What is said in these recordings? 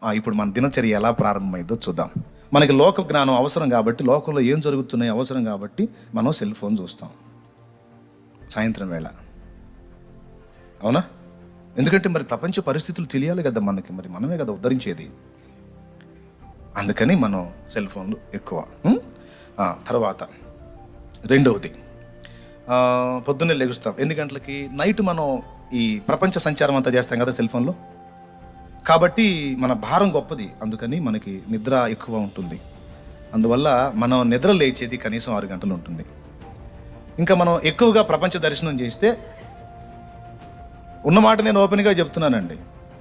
ఇప్పుడు మన దినచర్య ఎలా ప్రారంభమైందో చూద్దాం. మనకి లోక జ్ఞానం అవసరం కాబట్టి, లోకంలో ఏం జరుగుతున్నాయి అవసరం కాబట్టి మనం సెల్ ఫోన్ చూస్తాం సాయంత్రం వేళ. అవునా? ఎందుకంటే మరి ప్రపంచ పరిస్థితులు తెలియాలి కదా మనకి, మరి మనమే కదా ఉద్ధరించేది. అందుకని మనం సెల్ ఫోన్లు ఎక్కువ. తర్వాత రెండవది, పొద్దున్నే లెగుస్తాం. ఎన్ని గంటలకి? నైట్ మనం ఈ ప్రపంచ సంచారం అంతా చేస్తాం కదా సెల్ ఫోన్లో. కాబట్టి మన భారం గొప్పది, అందుకని మనకి నిద్ర ఎక్కువ ఉంటుంది. అందువల్ల మనం నిద్ర లేచేది కనీసం 6 గంటలు ఉంటుంది. ఇంకా మనం ఎక్కువగా ప్రపంచ దర్శనం చేస్తే, ఉన్నమాట నేను ఓపెన్గా చెప్తున్నానండి,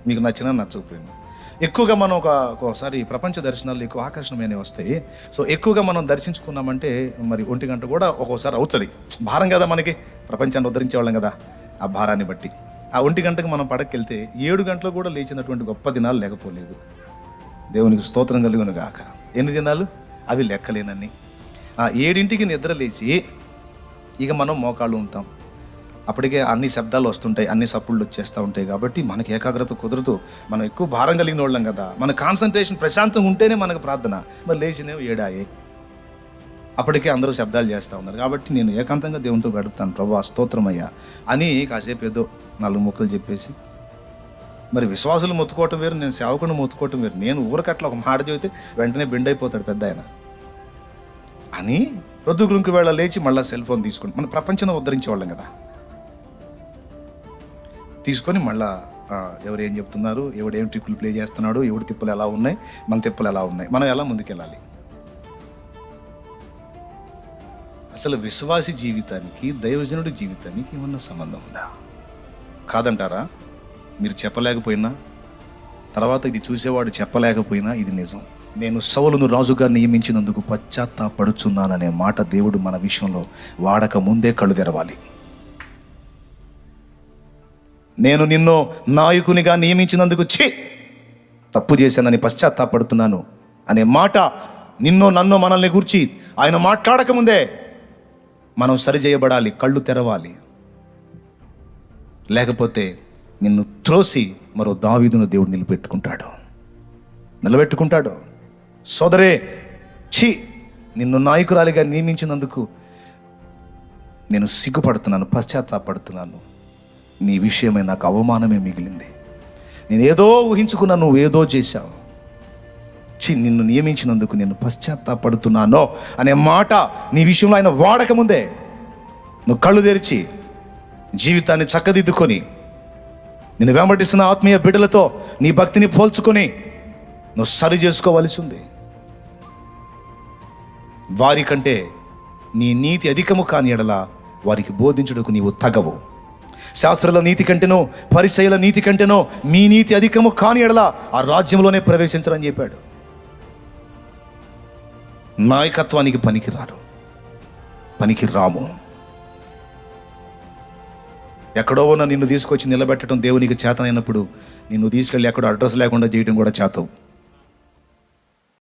మీకు నచ్చినా నచ్చకపోయింది, ఎక్కువగా మనం ఒకసారి ప్రపంచ దర్శనాలు ఎక్కువ ఆకర్షణమైనవి వస్తాయి. సో ఎక్కువగా మనం దర్శించుకున్నామంటే మరి 1 గంట కూడా ఒక్కోసారి అవుతుంది. భారం కదా మనకి, ప్రపంచాన్ని ఉద్ధరించేవాళ్ళం కదా, ఆ భారాన్ని బట్టి ఆ 1 గంటకు మనం పడకెళ్తే 7 గంటలు కూడా లేచినటువంటి గొప్ప దినాలు లేకపోలేదు. దేవునికి స్తోత్రం కలుగును గాక. ఎన్ని దినాలు? అవి లెక్కలేనన్ని. 7ంటికి నిద్ర లేచి ఇక మనం మోకాళ్ళు ఉంటాం. అప్పటికే అన్ని శబ్దాలు వస్తుంటాయి, అన్ని సప్పుళ్ళు వచ్చేస్తూ ఉంటాయి. కాబట్టి మనకి ఏకాగ్రత కుదరదు. మనం ఎక్కువ భారం కలిగిన వాళ్ళం కదా, మన కాన్సన్ట్రేషన్ ప్రశాంతంగా ఉంటేనే మనకు ప్రార్థన. మరి లేచినేవి 7 అప్పటికే అందరూ శబ్దాలు చేస్తూ ఉన్నారు. కాబట్టి నేను ఏకాంతంగా దేవునితో గడుపుతాను, ప్రభువా స్తోత్రమయ్యా అని కాసేపు ఏదో 4 ముక్కలు చెప్పేసి, మరి విశ్వాసులు మొత్తుకోవటం వేరు, నేను సేవకుని మొత్తుకోవటం వేరు. నేను ఊరకట్ల ఒక మాట చెబితే వెంటనే బెండ్ అయిపోతాడు పెద్ద ఆయన అని రొద్దుగురుంకి వేళ లేచి మళ్ళీ సెల్ ఫోన్ తీసుకుని మన ప్రపంచాన్ని ఉద్ధరించేవాళ్ళం కదా. తీసుకొని మళ్ళా ఎవరు ఏం చెప్తున్నారు, ఎవడు ఏం ట్రిక్కులు ప్లే చేస్తున్నాడు, ఎవడి తిప్పులు ఎలా ఉన్నాయి, మన తిప్పులు ఎలా ఉన్నాయి, మనం ఎలా ముందుకెళ్ళాలి. అసలు విశ్వాసి జీవితానికి దైవజనుడి జీవితానికి ఏమన్నా సంబంధం ఉందా? కాదంటారా? మీరు చెప్పలేకపోయినా, తర్వాత ఇది చూసేవాడు చెప్పలేకపోయినా ఇది నిజం. నేను సౌలును రాజుగా నియమించినందుకు పశ్చాత్తాపడుచున్నాననే మాట దేవుడు మన విషయంలో వాడక ముందే కళ్ళు తెరవాలి. నేను నిన్ను నాయకునిగా నియమించినందుకు తప్పు చేశానని పశ్చాత్తాపడుతున్నాను అనే మాట నిన్నో నన్నో మనల్ని గురించి ఆయన మాట్లాడకముందే మనం సరిచేయబడాలి, కళ్ళు తెరవాలి. లేకపోతే నిన్ను త్రోసి మరో దావీదును దేవుడు నిలబెట్టుకుంటాడు. సోదరే, నిన్ను నాయకురాలిగా నియమించినందుకు నేను సిగ్గుపడుతున్నాను, పశ్చాత్తాపడుతున్నాను. నీ విషయమై నాకు అవమానమే మిగిలింది. నేను ఏదో ఊహించుకున్నా, నువ్వు ఏదో చేశావు. నిన్ను నియమించినందుకు నేను పశ్చాత్తాపడుతున్నానో అనే మాట నీ విషయంలో ఆయన వాడకముందే నువ్వు కళ్ళు తెరిచి జీవితాన్ని చక్కదిద్దుకొని, నిన్ను వెంబడిస్తున్న ఆత్మీయ బిడ్డలతో నీ భక్తిని పోల్చుకొని నువ్వు సరి చేసుకోవలసి ఉంది. వారికంటే నీ నీతి అధికము కాని ఎడల వారికి బోధించుటకు నీవు తగవు. శాస్త్రుల నీతి కంటేనో పరిసయ్యుల నీతి కంటేనో మీ నీతి అధికము కాని ఎడల ఆ రాజ్యంలోనే ప్రవేశించరని చెప్పాడు. నాయకత్వానికి పనికి రాము. ఎక్కడో ఉన్న నిన్ను తీసుకొచ్చి నిలబెట్టడం దేవునికి చేతనైనప్పుడు నిన్ను తీసుకెళ్ళి ఎక్కడో అడ్రస్ లేకుండా చేయడం కూడా చేతవు.